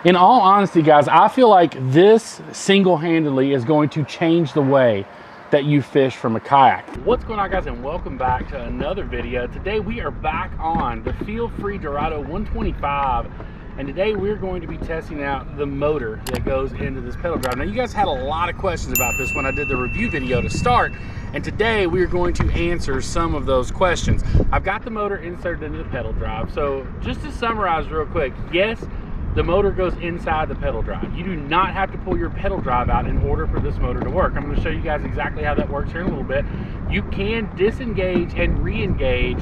In all honesty, guys, I feel like this single-handedly is going to change the way that you fish from a kayak. What's going on, guys, and welcome back to another video. Today we are back on the Feel Free Dorado 125, and today we're going to be testing out the motor that goes into this pedal drive. Now, you guys had a lot of questions about this when I did the review video to start, and today we're going to answer some of those questions. I've got the motor inserted into the pedal drive, so just to summarize real quick, yes, the motor goes inside the pedal drive. You do not have to pull your pedal drive out in order for this motor to work. I'm going to show you guys exactly how that works here in a little bit. You can disengage and re-engage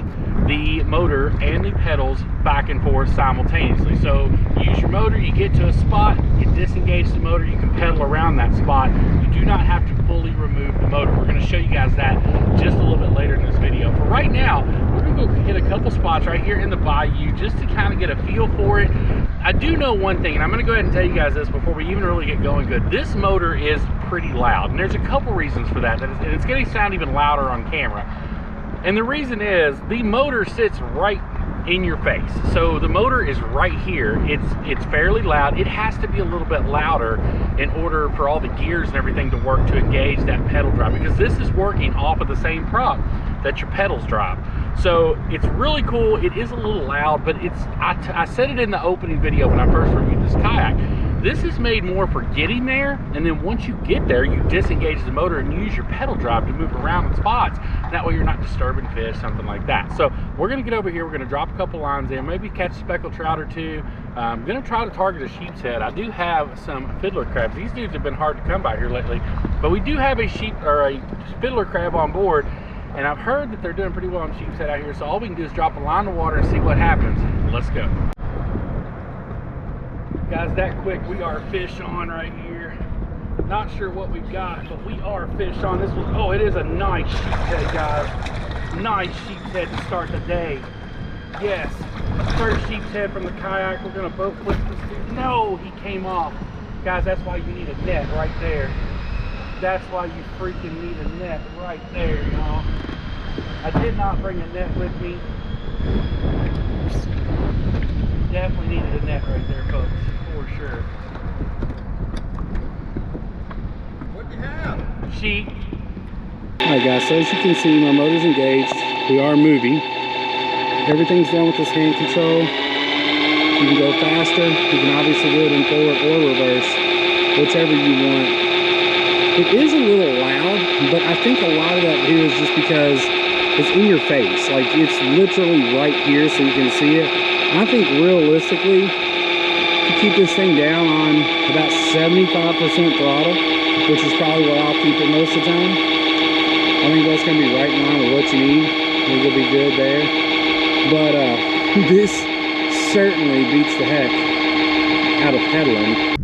the motor and the pedals back and forth simultaneously. So you use your motor, you get to a spot, you disengage the motor, you can pedal around that spot. You do not have to fully remove the motor. We're going to show you guys that just a little bit later in this video. For right now, we're going to go hit a couple spots right here in the bayou just to kind of get a feel for it. I do know one thing, and I'm going to go ahead and tell you guys this before we even really get going good. This motor is pretty loud, and there's a couple reasons for that, and it's going to sound even louder on camera. And the reason is the motor sits right in your face. So the motor is right here. It's fairly loud. It has to be a little bit louder in order for all the gears and everything to work to engage that pedal drive, because this is working off of the same prop that your pedals drive. So it's really cool. It is a little loud, but I said it in the opening video when I first reviewed this kayak. This is made more for getting there, and then once you get there, you disengage the motor and use your pedal drive to move around in spots. That way you're not disturbing fish, something like that. So we're gonna get over here, we're gonna drop a couple lines in, maybe catch a speckled trout or two. I'm gonna try to target a sheepshead. I do have some fiddler crabs. These dudes have been hard to come by here lately, but we do have a fiddler crab on board, and I've heard that they're doing pretty well on sheepshead out here. So all we can do is drop a line of water and see what happens. Let's go. Guys, that quick, we are fish on right here. Not sure what we've got, but we are fish on. This was, oh, it is a nice sheepshead, guys. Nice sheepshead to start the day. Yes, first sheepshead from the kayak. We're gonna boat flip this dude. No, he came off. Guys, that's why you need a net right there. That's why you freaking need a net right there, y'all. I did not bring a net with me. Definitely needed a net right there, folks, for sure. What do you have? Sheep. Alright, guys, so as you can see, my motor's engaged. We are moving. Everything's done with this hand control. You can go faster. You can obviously do it in forward or reverse, whichever you want. It is a little loud, but I think a lot of that here is just because it's in your face. Like, it's literally right here so you can see it. I think realistically, to keep this thing down on about 75% throttle, which is probably what I'll keep it most of the time, I think that's going to be right in line with what you need. I think you'll be good there. But this certainly beats the heck out of pedaling.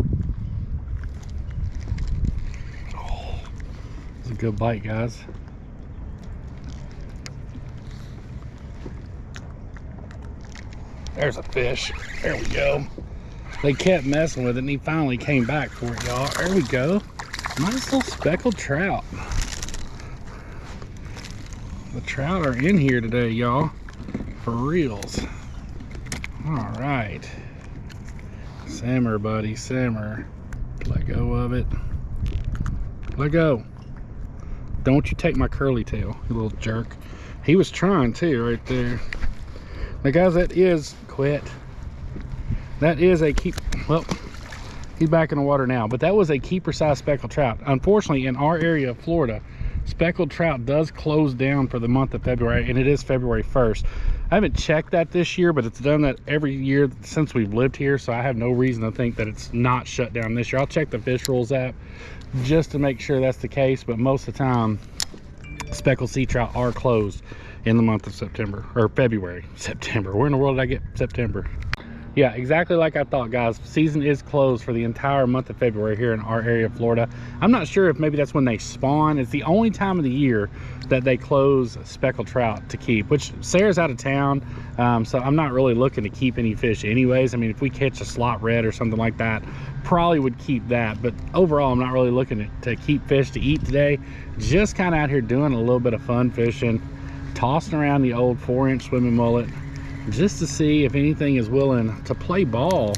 Oh, it's a good bite, guys. There's a fish. There we go. They kept messing with it and he finally came back for it, y'all. There we go. Nice little speckled trout. The trout are in here today, y'all. For reals. All right. Simmer, buddy, simmer. Let go of it. Let go. Don't you take my curly tail, you little jerk. He was trying to right there. Now, guys, that is quit. That is a keep. Well, he's back in the water now, but that was a keeper size speckled trout. Unfortunately, in our area of Florida, speckled trout does close down for the month of February, and it is February 1st. I haven't checked that this year, but it's done that every year since we've lived here, so I have no reason to think that it's not shut down this year. I'll check the Fish Rules app just to make sure that's the case, but most of the time, speckled sea trout are closed in the month of September, or February. September, where in the world did I get September? Yeah, exactly like I thought, guys. Season is closed for the entire month of February here in our area of Florida. I'm not sure if maybe that's when they spawn. It's the only time of the year that they close speckled trout to keep, which Sarah's out of town, so I'm not really looking to keep any fish anyways. I mean, if we catch a slot red or something like that, probably would keep that, but overall I'm not really looking to keep fish to eat today. Just kind of out here doing a little bit of fun fishing, tossing around the old 4-inch swimming mullet just to see if anything is willing to play ball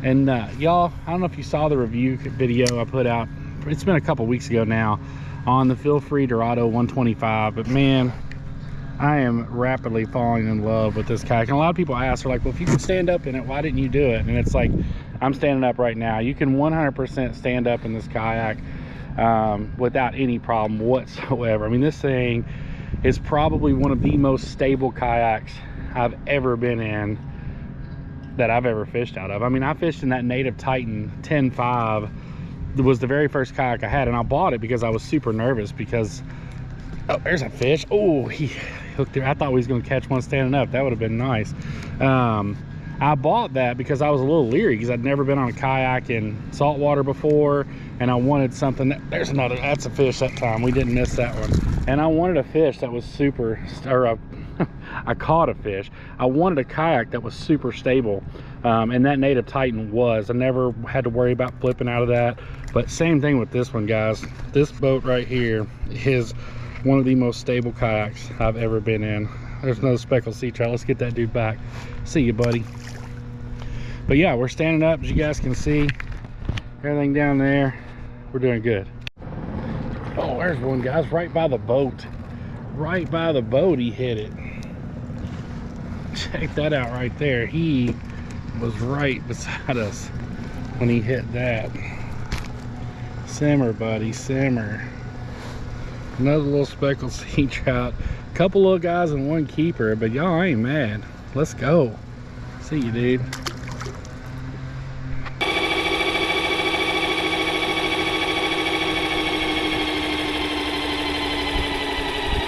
And y'all, I don't know if you saw the review video I put out. It's been a couple weeks ago now on the Feel Free Dorado 125, but man, I am rapidly falling in love with this kayak. And a lot of people ask, are like, well, if you can stand up in it, why didn't you do it? And it's like, I'm standing up right now. You can 100% stand up in this kayak without any problem whatsoever. I mean, this thing is probably one of the most stable kayaks I've ever been in, that I've ever fished out of. I mean, I fished in that Native Titan 10.5. It was the very first kayak I had, and I bought it because I was super nervous because, oh, there's a fish. Oh, he hooked there. I thought he was going to catch one standing up. That would have been nice. I bought that because I was a little leery because I'd never been on a kayak in saltwater before, and I wanted something that, there's another, that's a fish that time. We didn't miss that one. And I wanted a fish that was super, or I caught a fish. I wanted a kayak that was super stable, and that Native Titan was. I never had to worry about flipping out of that. But same thing with this one, guys. This boat right here is one of the most stable kayaks I've ever been in. There's another speckled sea trout. Let's get that dude back. See you, buddy. But yeah, we're standing up, as you guys can see. Everything down there, we're doing good. Oh, there's one, guys, right by the boat. Right by the boat, he hit it. Check that out right there. He was right beside us when he hit that. Simmer, buddy, simmer. Another little speckled sea trout. Couple little guys and one keeper, but y'all ain't mad. Let's go. See you, dude.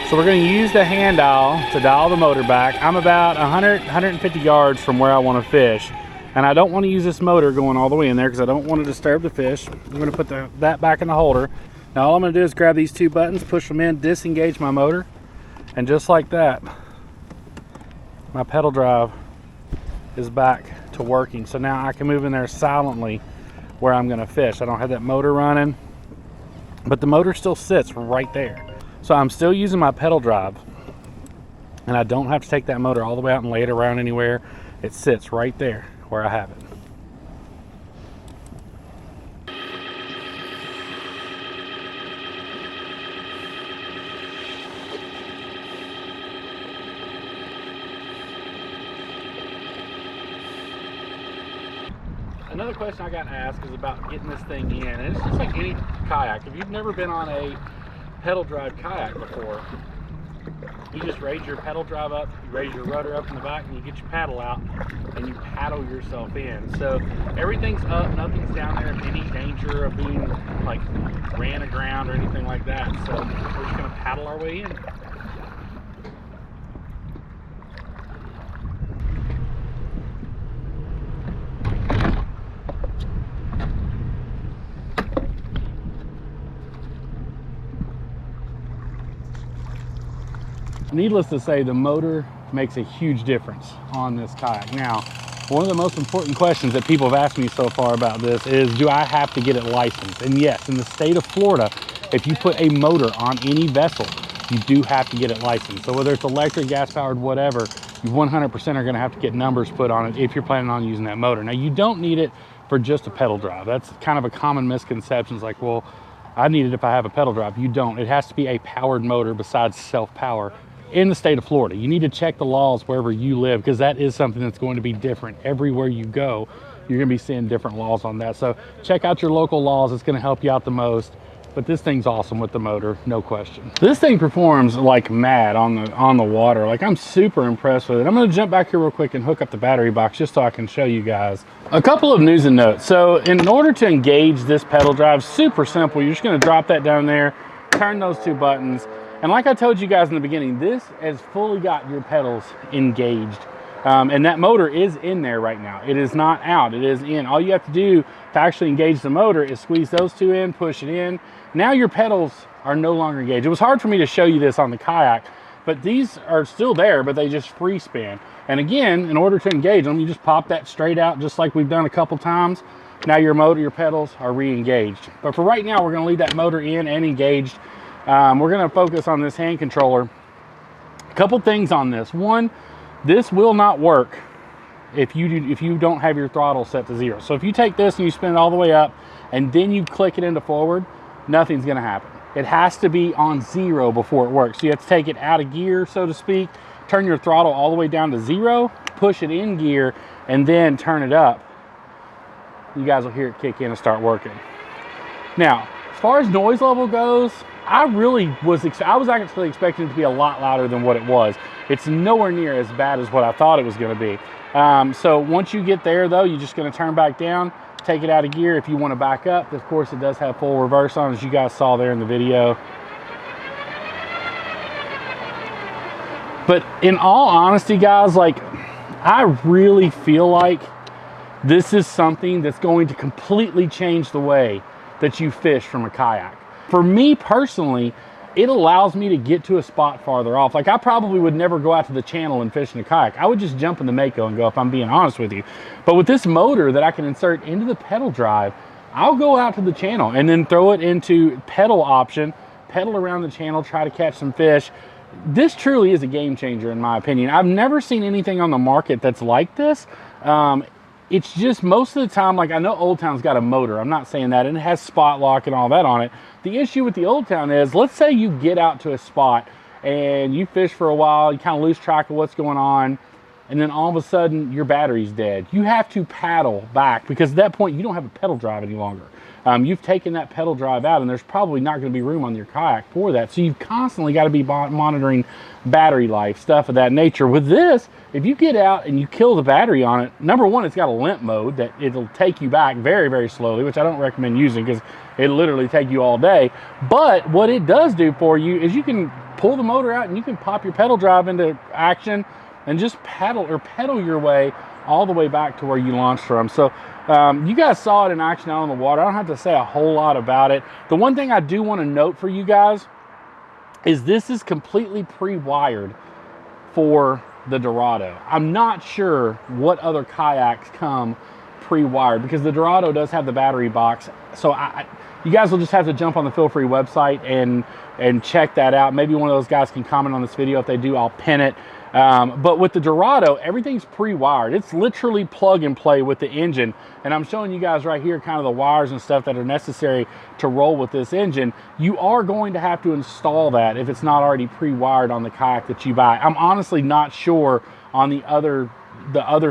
So we're going to use the hand dial to dial the motor back. I'm about 150 yards from where I want to fish. And I don't want to use this motor going all the way in there because I don't want to disturb the fish. I'm going to put that back in the holder. Now all I'm going to do is grab these two buttons, push them in, disengage my motor. And just like that, my pedal drive is back to working. So now I can move in there silently where I'm going to fish. I don't have that motor running, but the motor still sits right there. So I'm still using my pedal drive, and I don't have to take that motor all the way out and lay it around anywhere. It sits right there where I have it. Another question I got asked is about getting this thing in, and it's just like any kayak. If you've never been on a pedal drive kayak before, you just raise your pedal drive up, you raise your rudder up in the back, and you get your paddle out and you paddle yourself in. So everything's up, nothing's down there in any danger of being like ran aground or anything like that. So we're just gonna paddle our way in. Needless to say, the motor makes a huge difference on this kayak. Now, one of the most important questions that people have asked me so far about this is, do I have to get it licensed? And yes, in the state of Florida, if you put a motor on any vessel, you do have to get it licensed. So whether it's electric, gas powered, whatever, you 100% are gonna have to get numbers put on it if you're planning on using that motor. Now, you don't need it for just a pedal drive. That's kind of a common misconception. It's like, well, I need it if I have a pedal drive. You don't. It has to be a powered motor besides self-power. In the state of Florida, you need to check the laws wherever you live, because that is something that's going to be different everywhere you go. You're going to be seeing different laws on that. So check out your local laws. It's going to help you out the most. But this thing's awesome with the motor, no question. This thing performs like mad on the water. Like, I'm super impressed with it. I'm going to jump back here real quick and hook up the battery box just so I can show you guys a couple of news and notes. So in order to engage this pedal drive, super simple. You're just going to drop that down there, turn those two buttons. And like I told you guys in the beginning, this has fully got your pedals engaged. And that motor is in there right now. It is not out, it is in. All you have to do to actually engage the motor is squeeze those two in, push it in. Now your pedals are no longer engaged. It was hard for me to show you this on the kayak, but these are still there, but they just free spin. And again, in order to engage them, you just pop that straight out just like we've done a couple times. Now your motor, your pedals are re-engaged. But for right now, we're gonna leave that motor in and engaged. We're going to focus on this hand controller. A couple things on this. One, this will not work if you don't have your throttle set to 0. So if you take this and you spin it all the way up and then you click it into forward, nothing's going to happen. It has to be on 0 before it works. So you have to take it out of gear, so to speak, turn your throttle all the way down to 0, push it in gear, and then turn it up. You guys will hear it kick in and start working. Now, as far as noise level goes, I was actually expecting it to be a lot louder than what it was. It's nowhere near as bad as what I thought it was going to be. So once you get there, though, you're just going to turn back down, take it out of gear. If you want to back up, of course, it does have full reverse on, as you guys saw there in the video. But in all honesty, guys, like, I really feel like this is something that's going to completely change the way that you fish from a kayak. For me personally, it allows me to get to a spot farther off. Like, I probably would never go out to the channel and fish in a kayak. I would just jump in the Mako and go, if I'm being honest with you. But with this motor that I can insert into the pedal drive, I'll go out to the channel and then throw it into pedal option, pedal around the channel, try to catch some fish. This truly is a game changer in my opinion. I've never seen anything on the market that's like this. It's just most of the time, like, I know Old Town's got a motor, I'm not saying that, and it has spot lock and all that on it. The issue with the Old Town is, let's say you get out to a spot and you fish for a while, you kind of lose track of what's going on, and then all of a sudden your battery's dead. You have to paddle back, because at that point you don't have a pedal drive any longer. You've taken that pedal drive out, and there's probably not going to be room on your kayak for that. So you've constantly got to be monitoring battery life, stuff of that nature. With this, if you get out and you kill the battery on it, number one, it's got a limp mode that it'll take you back very, very slowly, which I don't recommend using because it'll literally take you all day. But what it does do for you is you can pull the motor out and you can pop your pedal drive into action and just pedal your way all the way back to where you launched from. So you guys saw it in action out on the water. I don't have to say a whole lot about it. The one thing I do want to note for you guys is this is completely pre-wired for the Dorado. I'm not sure what other kayaks come pre-wired, because the Dorado does have the battery box. So you guys will just have to jump on the Feel Free website and check that out. Maybe one of those guys can comment on this video. If they do, I'll pin it. But with the Dorado, everything's pre-wired. It's literally plug and play with the engine. And I'm showing you guys right here kind of the wires and stuff that are necessary to roll with this engine. You are going to have to install that if it's not already pre-wired on the kayak that you buy. I'm honestly not sure on the other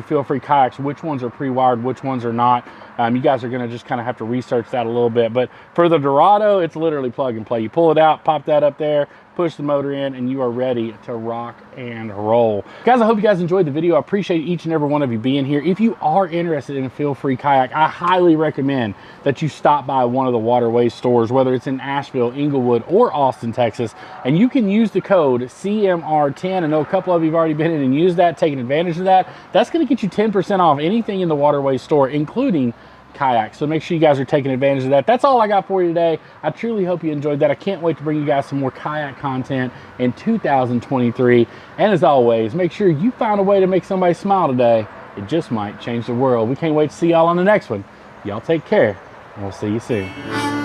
Feel Free kayaks, which ones are pre-wired, which ones are not. You guys are going to just kind of have to research that a little bit. But for the Dorado, it's literally plug and play. You pull it out, pop that up there, push the motor in, and you are ready to rock and roll. Guys, I hope you guys enjoyed the video. I appreciate each and every one of you being here. If you are interested in a Feel Free kayak, I highly recommend that you stop by one of the Waterways stores, whether it's in Asheville, Inglewood, or Austin, Texas, and you can use the code CMR10. I know a couple of you have already been in and used that, taking advantage of that. That's going to get you 10% off anything in the Waterways store, including kayak. So make sure you guys are taking advantage of that. That's all I got for you today. I truly hope you enjoyed that. I can't wait to bring you guys some more kayak content in 2023. And as always, make sure you find a way to make somebody smile today. It just might change the world. We can't wait to see y'all on the next one. Y'all take care, and we'll see you soon.